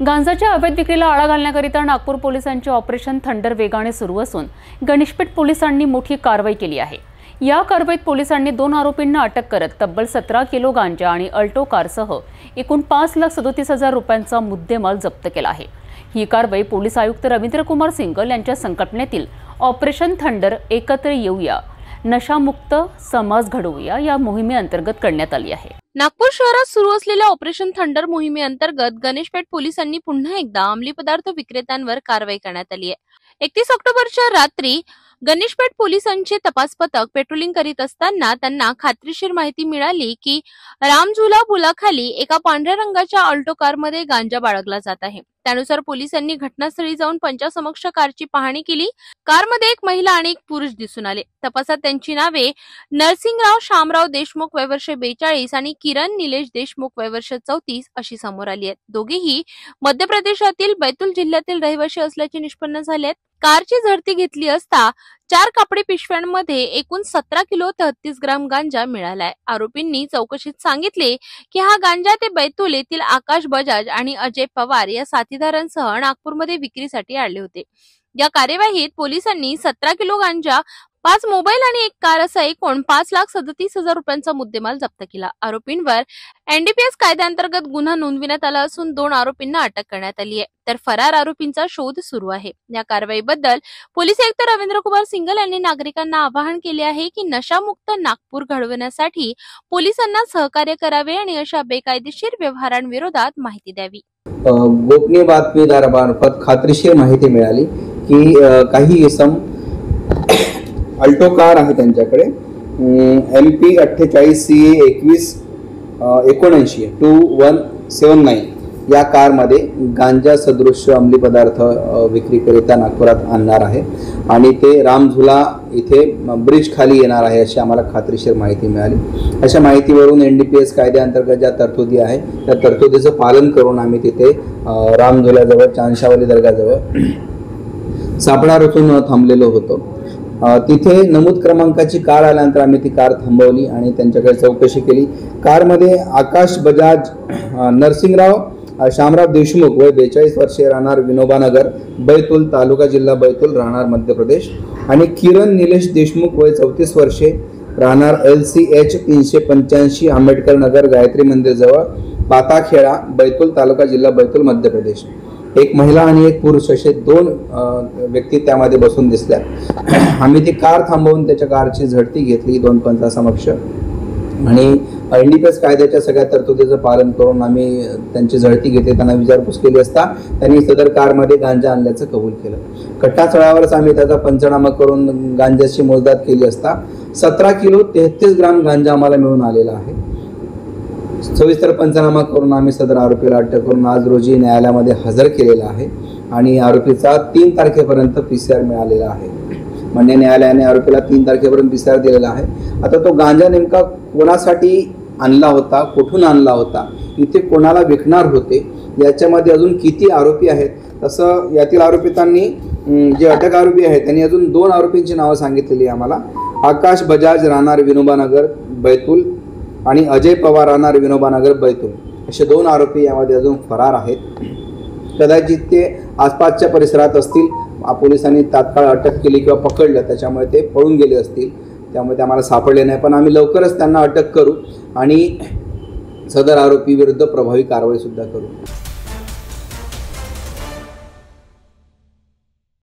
गांजाच्या अवैध विक्रीला आळा घालण्याकरिता नागपूर पोलिसांचे ऑपरेशन थंडर वेगाने सुरू असून गणेशपेठ पोलिसांनी मोठी कारवाई केली आहे। या कारवाईत पोलिसांनी 2 आरोपींना अटक करत तब्बल 17 किलो गांजा आणि अल्टो कारसह एकूण 5,37,000 रुपयांचा मुद्देमाल जप्त केला आहे। ही कारवाई पोलीस आयुक्त रवींद्र कुमार सिंगल यांच्या संकल्पनेतील ऑपरेशन थंडर एकत्र येऊया, नशामुक्त समाज घडवूया या मोहिमेअंतर्गत करण्यात आली आहे। नागपूर शहरात सुरू असलेल्या ऑपरेशन थंडर मोहिमेअंतर्गत गणेशपेठ पोलिसांनी पुन्हा एकदा अंमली पदार्थ विक्रेत्यांवर कारवाई करण्यात आली आहे। 31 ऑक्टोबरच्या रात्री गणेशपेठ पोलिसांचे तपास पथक पेट्रोलिंग करीत असताना त्यांना खात्रीशीर माहिती मिळाली की रामझुला पुलाखाली एका पांढऱ्या रंगाच्या अल्टो कारमध्ये गांजा बाळगला जात आहे। त्यानुसार पोलिसांनी घटनास्थळी जाऊन पंचासमक्ष कारची पाहणी केली। कारमध्ये एक महिला आणि एक पुरुष दिसून आले। तपासात त्यांची नावे नरसिंगराव शामराव देशमुख वय वर्ष 42 आणि किरण निलेश देशमुख वय वर्ष 34 अशी समोर आली आहेत। दोघेही मध्य प्रदेशातील बैतूल जिल्ह्यातील रहिवासी असल्याचे निष्पन्न झाले आहेत। कारची झडती घेतली असता 4 कापडी पिशव्यांमध्ये एकूण 17 किलो 33 ग्राम गांजा मिळालाय। आरोपींनी चौकशीत सांगितले की हा गांजा ते बैतूल येथील आकाश बजाज आणि अजय पवार या साथीदारांसह नागपूरमध्ये विक्रीसाठी आणले होते। या कार्यवाहीत पोलिसांनी 17 किलो गांजा, 5 मोबाईल आणि 1 कार असा एकूण 5,37,000 रुपयांचा मुद्देमाल जप्त केला। आरोपींवर एनडीपीएस कायद्याअंतर्गत गुन्हा नोंदविण्यात आला असून 2 आरोपींना अटक करण्यात आली आहे, तर फरार आरोपींचा शोध सुरू आहे। या कारवाईबद्दल पोलीस आयुक्त रवींद्र कुमार सिंगल यांनी नागरिकांना आवाहन केले आहे की नशामुक्त नागपूर घडवण्यासाठी पोलिसांना सहकार्य करावे आणि अशा बेकायदेशीर व्यवहारांविरोधात माहिती द्यावी। गोपनीय बातमीदारामार्फत खात्रीशीर माहिती मिळाली की काही इसम अल्टो कार आहे त्यांच्याकडे MP 48 CA 2179 2179 या कारमध्ये गांजा सदृश अंमली पदार्थ विक्रीकरिता नागपुरात आणणार आहे आणि ते रामझुला इथे ब्रिज खाली येणार आहे अशी आम्हाला खात्रीशीर माहिती मिळाली। अशा माहितीवरून NDPS कायद्याअंतर्गत ज्या तरतुदी आहे त्या तरतुदीचं पालन करून आम्ही तिथे रामझुलाजवळ चांदशावली दर्गाजवळ सापळा रचून थांबलेलो होतो। तिथे नमूद क्रमांकाची कार आल्यानंतर आम्ही ती कार थांबवली आणि त्यांच्याकडे चौकशी केली। कारमध्ये आकाश बजाज नरसिंगराव शामराव देशमुख वय 42 वर्षे राहणार विनोबानगर बैतूल तालुका जिल्हा बैतूल राहणार मध्य प्रदेश आणि किरण निलेश देशमुख वय 34 वर्षे राहणार LCH 385 आंबेडकर नगर गायत्री मंदिर जवळ पाताखेडा बैतूल तालुका जिल्हा बैतूल मध्य प्रदेश। एक महिला आणि एक पुरुष असे 2 व्यक्ती त्यामध्ये बसून दिसल्या। आम्ही ती कार थांबवून त्याच्या कारची झडती घेतली 2 पंचासमक्ष आणि NDPS कायद्याच्या सगळ्या तरतुदीचं पालन करून आम्ही त्यांची झडती घेतली। त्यांना विचारपूस केली असता त्यांनी सदर कारमध्ये गांजा आणल्याचं कबूल केलं। घटनास्थळावरच आम्ही त्याचा पंचनामा करून गांजाची मोजदाद केली असता 17 किलो 33 ग्राम गांजा आम्हाला मिळून आलेला आहे। सविस्तर पंचनामा करून आम्ही सदर आरोपीला अटक करून आज रोजी न्यायालयामध्ये हजर केलेला आहे आणि आरोपीचा 3 तारखेपर्यंत PCR मिळालेला आहे। म्हणजे न्यायालयाने आरोपीला 3 तारखेपर्यंत PCR दिलेला आहे। आता तो गांजा नेमका कोणासाठी आणला होता, कुठून आणला होता, इथे कोणाला विकणार होते, याच्यामध्ये अजून किती आरोपी आहेत, तसं यातील आरोपितांनी जे अटक आरोपी आहेत त्यांनी अजून 2 आरोपींची नावं सांगितलेली आम्हाला। आकाश बजाज राहणार विनोबानगर बैतूल आणि अजय पवार राहणार विनोबानगर बैतूल असे 2 आरोपी यामध्ये अजून फरार आहेत। कदाचित ते आसपासच्या परिसरात असतील, पोलिसांनी तात्काळ अटक केली किंवा पकडलं त्याच्यामुळे ते पळून गेले असतील, त्यामुळे ते आम्हाला सापडले नाही। पण आम्ही लवकरच त्यांना अटक करू आणि सदर आरोपी विरुद्ध प्रभावी कारवाई सुद्धा करू।